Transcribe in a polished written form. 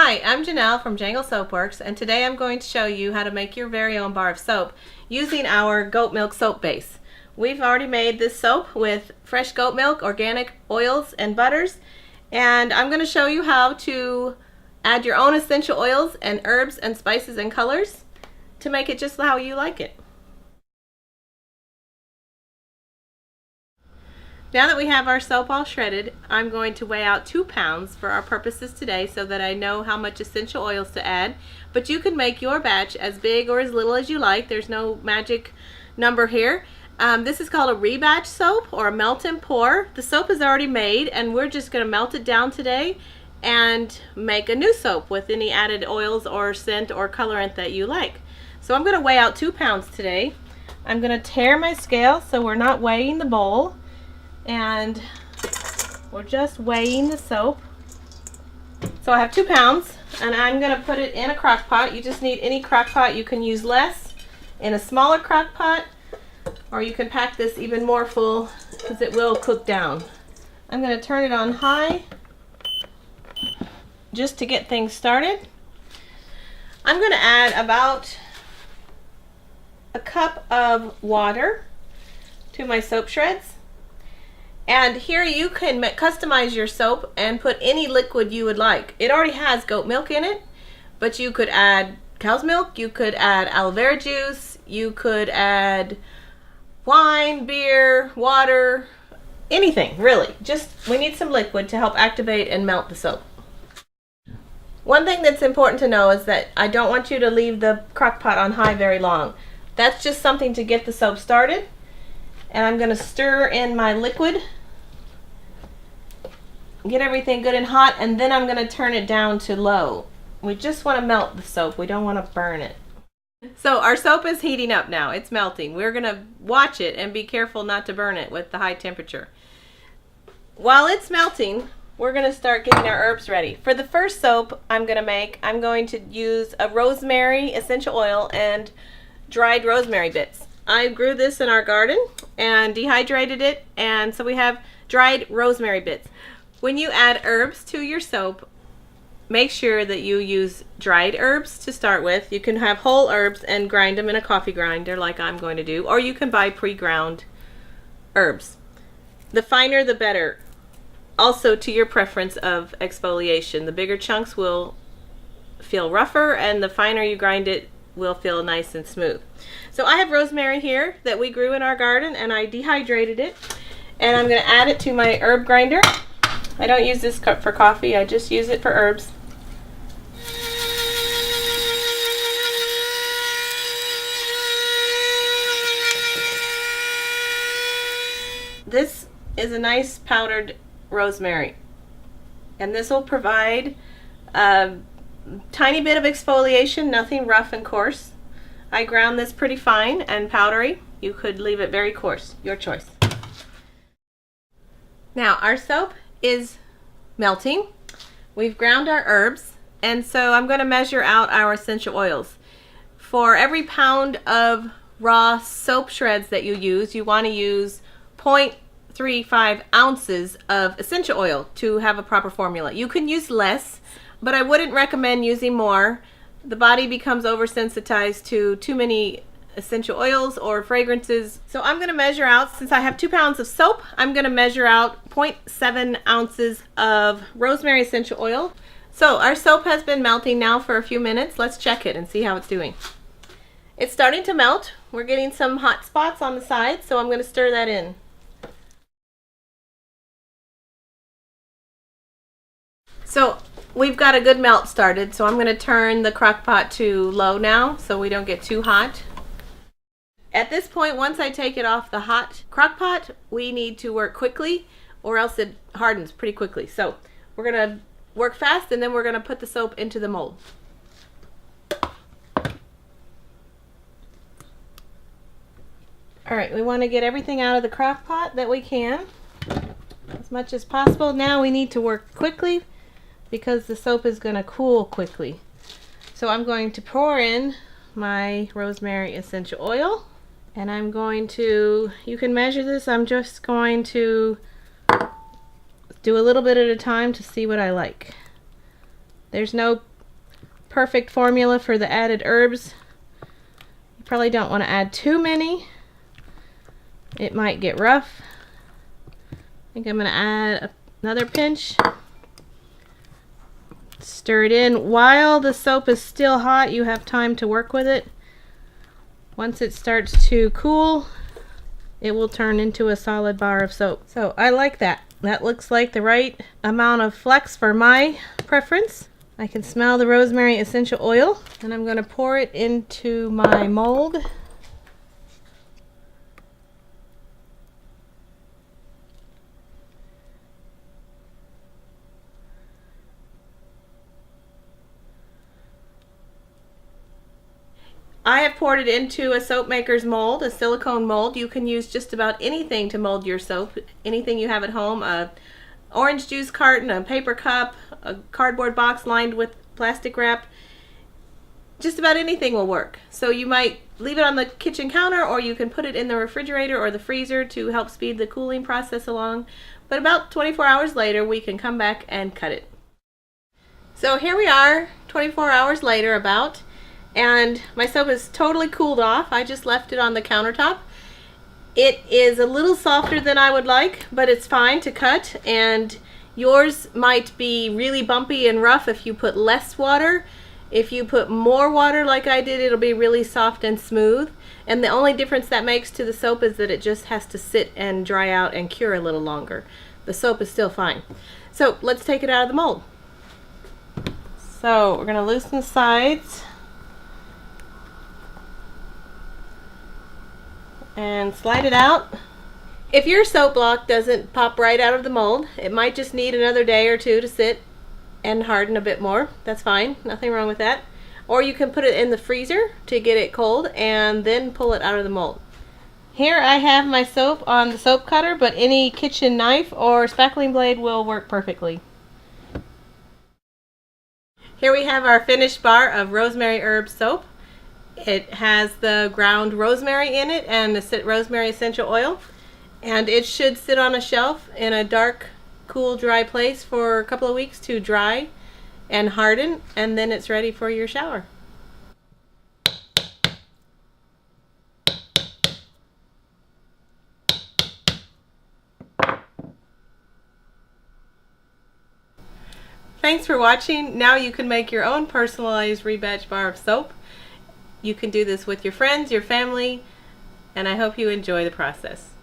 Hi, I'm Janelle from Jangle Soapworks, and today I'm going to show you how to make your very own bar of soap using our goat milk soap base. We've already made this soap with fresh goat milk, organic oils, and butters, and I'm going to show you how to add your own essential oils and herbs and spices and colors to make it just how you like it. Now that we have our soap all shredded, I'm going to weigh out 2 pounds for our purposes today so that I know how much essential oils to add. But you can make your batch as big or as little as you like. There's no magic number here. This is called a rebatch soap or a melt and pour. The soap is already made and we're just going to melt it down today and make a new soap with any added oils or scent or colorant that you like. So I'm going to weigh out 2 pounds today. I'm going to tare my scale so we're not weighing the bowl. And we're just weighing the soap. So I have 2 pounds and I'm going to put it in a crock pot. You just need any crock pot. You can use less in a smaller crock pot, or you can pack this even more full because it will cook down. I'm going to turn it on high just to get things started. I'm going to add about a cup of water to my soap shreds. And here you can customize your soap and put any liquid you would like. It already has goat milk in it, but you could add cow's milk, you could add aloe vera juice, you could add wine, beer, water, anything really. Just we need some liquid to help activate and melt the soap. One thing that's important to know is that I don't want you to leave the crock pot on high very long. That's just something to get the soap started. And I'm going to stir in my liquid, get everything good and hot, and then I'm going to turn it down to low. We just want to melt the soap. We don't want to burn it. So our soap is heating up now. It's melting. We're going to watch it and be careful not to burn it with the high temperature. While it's melting, we're going to start getting our herbs ready. For the first soap I'm going to use a rosemary essential oil and dried rosemary bits. I grew this in our garden and dehydrated it, and so we have dried rosemary bits. When you add herbs to your soap, make sure that you use dried herbs to start with. You can have whole herbs and grind them in a coffee grinder like I'm going to do, or you can buy pre-ground herbs. The finer the better. Also to your preference of exfoliation. The bigger chunks will feel rougher, and the finer you grind it will feel nice and smooth. So I have rosemary here that we grew in our garden and I dehydrated it, and I'm going to add it to my herb grinder. I don't use this cup for coffee, I just use it for herbs. This is a nice powdered rosemary, and this will provide tiny bit of exfoliation, nothing rough and coarse. I ground this pretty fine and powdery. You could leave it very coarse, your choice. Now our soap is melting. We've ground our herbs, and so I'm going to measure out our essential oils. For every pound of raw soap shreds that you use, you want to use 0.35 ounces of essential oil to have a proper formula. You can use less, but I wouldn't recommend using more. The body becomes oversensitized to too many essential oils or fragrances. So I'm going to measure out, since I have 2 pounds of soap, I'm going to measure out 0.7 ounces of rosemary essential oil. So our soap has been melting now for a few minutes. Let's check it and see how it's doing. It's starting to melt. We're getting some hot spots on the side, so I'm going to stir that in. So we've got a good melt started, so I'm going to turn the crock pot to low now so we don't get too hot. At this point, once I take it off the hot crock pot, we need to work quickly or else it hardens pretty quickly. So we're going to work fast, and then we're going to put the soap into the mold. Alright, we want to get everything out of the crock pot that we can as much as possible. Now we need to work quickly because the soap is going to cool quickly. So I'm going to pour in my rosemary essential oil, and I'm going to, you can measure this, I'm just going to do a little bit at a time to see what I like. There's no perfect formula for the added herbs. You probably don't want to add too many. It might get rough. I think I'm going to add another pinch. Stir it in. While the soap is still hot, you have time to work with it. Once it starts to cool, it will turn into a solid bar of soap. So I like that. That looks like the right amount of flex for my preference. I can smell the rosemary essential oil, and I'm going to pour it into my mold. I have poured it into a soap maker's mold, a silicone mold. You can use just about anything to mold your soap, anything you have at home, a orange juice carton, a paper cup, a cardboard box lined with plastic wrap. Just about anything will work. So you might leave it on the kitchen counter, or you can put it in the refrigerator or the freezer to help speed the cooling process along. But about 24 hours later, we can come back and cut it. So here we are, 24 hours later about. And my soap is totally cooled off. I just left it on the countertop. It is a little softer than I would like, but it's fine to cut. And yours might be really bumpy and rough if you put less water. If you put more water like I did, it'll be really soft and smooth. And the only difference that makes to the soap is that it just has to sit and dry out and cure a little longer. The soap is still fine. So let's take it out of the mold. So we're going to loosen the sides. And slide it out. If your soap block doesn't pop right out of the mold, it might just need another day or two to sit and harden a bit more. That's fine, nothing wrong with that. Or you can put it in the freezer to get it cold and then pull it out of the mold. Here I have my soap on the soap cutter, but any kitchen knife or spackling blade will work perfectly. Here we have our finished bar of rosemary herb soap. It has the ground rosemary in it and the rosemary essential oil, and it should sit on a shelf in a dark, cool, dry place for a couple of weeks to dry and harden, and then it's ready for your shower. Thanks for watching. Now you can make your own personalized rebatch bar of soap. You can do this with your friends, your family, and I hope you enjoy the process.